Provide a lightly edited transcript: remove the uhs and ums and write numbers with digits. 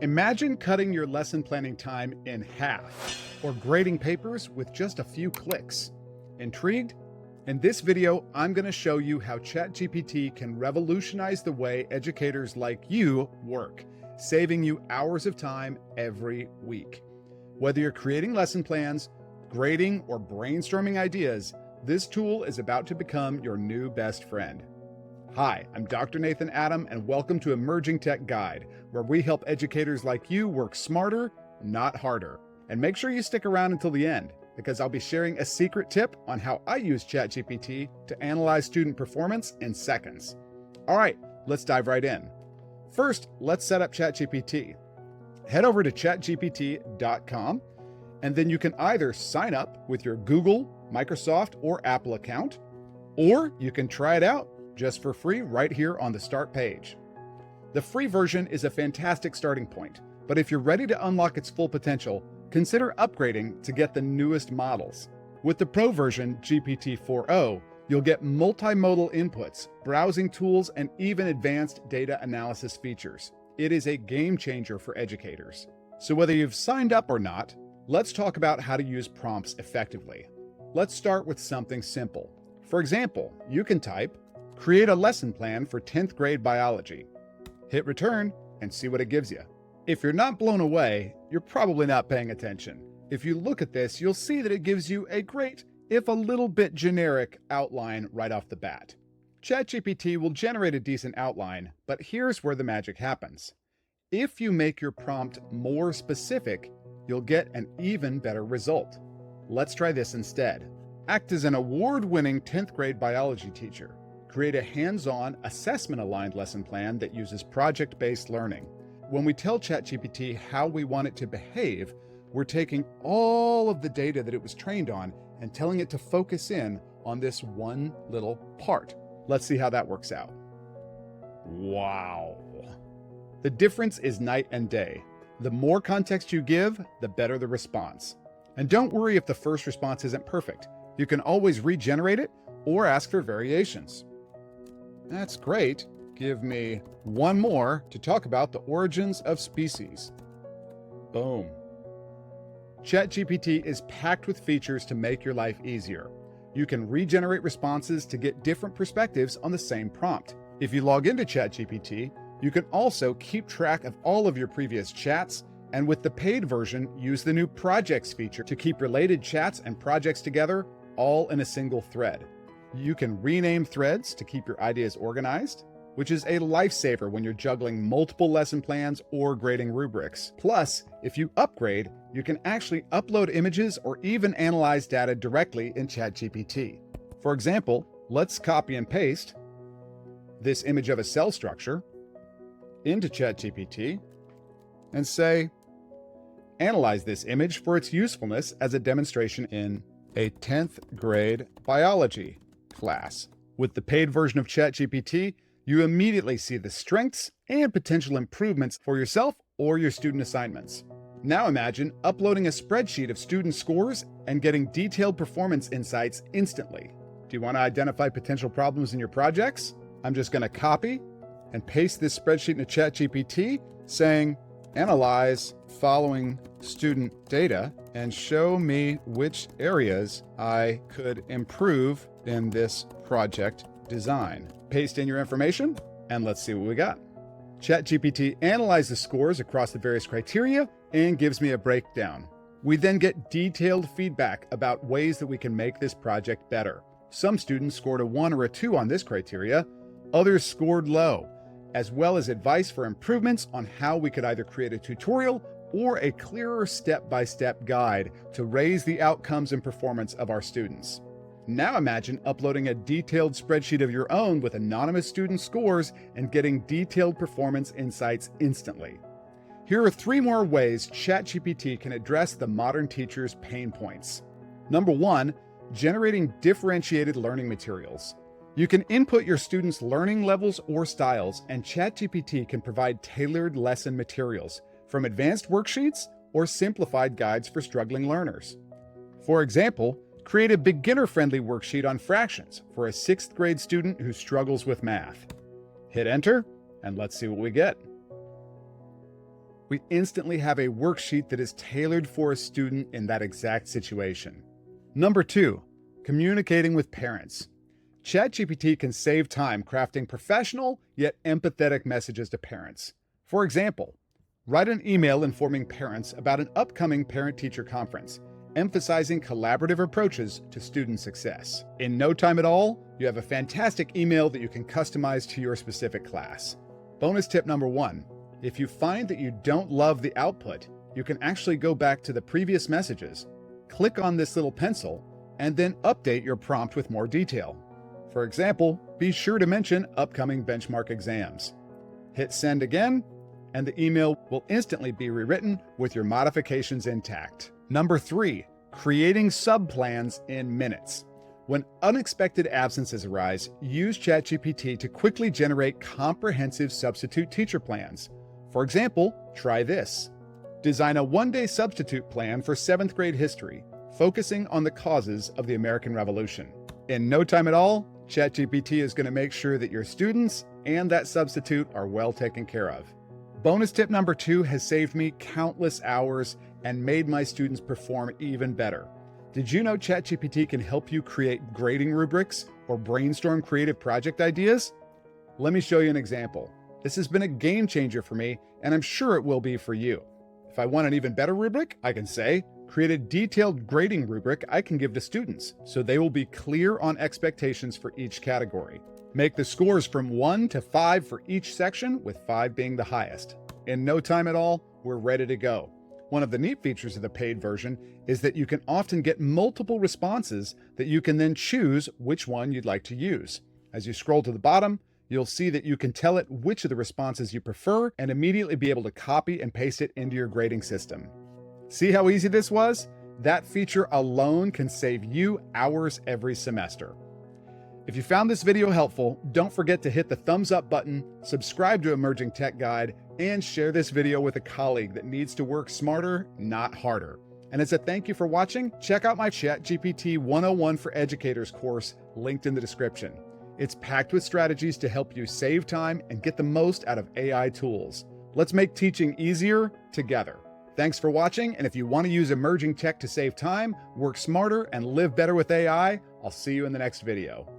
Imagine cutting your lesson planning time in half, or grading papers with just a few clicks. Intrigued? In this video, I'm going to show you how ChatGPT can revolutionize the way educators like you work, saving you hours of time every week. Whether you're creating lesson plans, grading, or brainstorming ideas, this tool is about to become your new best friend. Hi, I'm Dr. Nathan Adam, and welcome to Emerging Tech Guide, where we help educators like you work smarter, not harder. And make sure you stick around until the end, because I'll be sharing a secret tip on how I use ChatGPT to analyze student performance in seconds. All right, let's dive right in. First, let's set up ChatGPT. Head over to chatgpt.com, and then you can either sign up with your Google, Microsoft, or Apple account, or you can try it out just for free right here on the start page. The free version is a fantastic starting point, but if you're ready to unlock its full potential, consider upgrading to get the newest models. With the Pro version, GPT-4o, you'll get multimodal inputs, browsing tools, and even advanced data analysis features. It is a game changer for educators. So whether you've signed up or not, let's talk about how to use prompts effectively. Let's start with something simple. For example, you can type, "Create a lesson plan for 10th grade biology." Hit return and see what it gives you. If you're not blown away, you're probably not paying attention. If you look at this, you'll see that it gives you a great, if a little bit generic, outline right off the bat. ChatGPT will generate a decent outline, but here's where the magic happens. If you make your prompt more specific, you'll get an even better result. Let's try this instead. Act as an award-winning 10th grade biology teacher. Create a hands-on, assessment-aligned lesson plan that uses project-based learning. When we tell ChatGPT how we want it to behave, we're taking all of the data that it was trained on and telling it to focus in on this one little part. Let's see how that works out. Wow. The difference is night and day. The more context you give, the better the response. And don't worry if the first response isn't perfect. You can always regenerate it or ask for variations. That's great. Give me one more to talk about the origins of species. Boom. ChatGPT is packed with features to make your life easier. You can regenerate responses to get different perspectives on the same prompt. If you log into ChatGPT, you can also keep track of all of your previous chats, and with the paid version, use the new projects feature to keep related chats and projects together, all in a single thread. You can rename threads to keep your ideas organized, which is a lifesaver when you're juggling multiple lesson plans or grading rubrics. Plus, if you upgrade, you can actually upload images or even analyze data directly in ChatGPT. For example, let's copy and paste this image of a cell structure into ChatGPT and say, analyze this image for its usefulness as a demonstration in a 10th grade biology class. With the paid version of ChatGPT, you immediately see the strengths and potential improvements for yourself or your student assignments. Now imagine uploading a spreadsheet of student scores and getting detailed performance insights instantly. Do you want to identify potential problems in your projects? I'm just going to copy and paste this spreadsheet into ChatGPT, saying, analyze following student data and show me which areas I could improve in this project design. Paste in your information, and let's see what we got. ChatGPT analyzes the scores across the various criteria and gives me a breakdown. We then get detailed feedback about ways that we can make this project better. Some students scored a 1 or a 2 on this criteria, others scored low, as well as advice for improvements on how we could either create a tutorial or a clearer step-by-step guide to raise the outcomes and performance of our students. Now imagine uploading a detailed spreadsheet of your own with anonymous student scores and getting detailed performance insights instantly. Here are 3 more ways ChatGPT can address the modern teacher's pain points. Number 1, generating differentiated learning materials. You can input your students' learning levels or styles, and ChatGPT can provide tailored lesson materials, from advanced worksheets or simplified guides for struggling learners. For example, create a beginner-friendly worksheet on fractions for a 6th grade student who struggles with math. Hit enter, and let's see what we get. we instantly have a worksheet that is tailored for a student in that exact situation. Number 2, communicating with parents. ChatGPT can save time crafting professional yet empathetic messages to parents. For example, write an email informing parents about an upcoming parent-teacher conference, emphasizing collaborative approaches to student success. In no time at all, you have a fantastic email that you can customize to your specific class. Bonus tip number 1, if you find that you don't love the output, you can actually go back to the previous messages, click on this little pencil, and then update your prompt with more detail. For example, be sure to mention upcoming benchmark exams. Hit send again, and the email will instantly be rewritten with your modifications intact. Number 3, creating subplans in minutes. When unexpected absences arise, use ChatGPT to quickly generate comprehensive substitute teacher plans. For example, try this. Design a one-day substitute plan for 7th grade history, focusing on the causes of the American Revolution. In no time at all, ChatGPT is going to make sure that your students and that substitute are well taken care of. Bonus tip number 2 has saved me countless hours and made my students perform even better. Did you know ChatGPT can help you create grading rubrics or brainstorm creative project ideas? Let me show you an example. This has been a game changer for me, and I'm sure it will be for you. If I want an even better rubric, I can say, create a detailed grading rubric I can give to students, so they will be clear on expectations for each category. Make the scores from 1 to 5 for each section, with 5 being the highest. In no time at all, we're ready to go. One of the neat features of the paid version is that you can often get multiple responses that you can then choose which one you'd like to use. As you scroll to the bottom, you'll see that you can tell it which of the responses you prefer and immediately be able to copy and paste it into your grading system. See how easy this was? That feature alone can save you hours every semester. If you found this video helpful, don't forget to hit the thumbs up button, subscribe to Emerging Tech Guide, and share this video with a colleague that needs to work smarter, not harder. And as a thank you for watching, check out my ChatGPT 101 for Educators course linked in the description. It's packed with strategies to help you save time and get the most out of AI tools. Let's make teaching easier together. Thanks for watching, and if you want to use emerging tech to save time, work smarter, and live better with AI, I'll see you in the next video.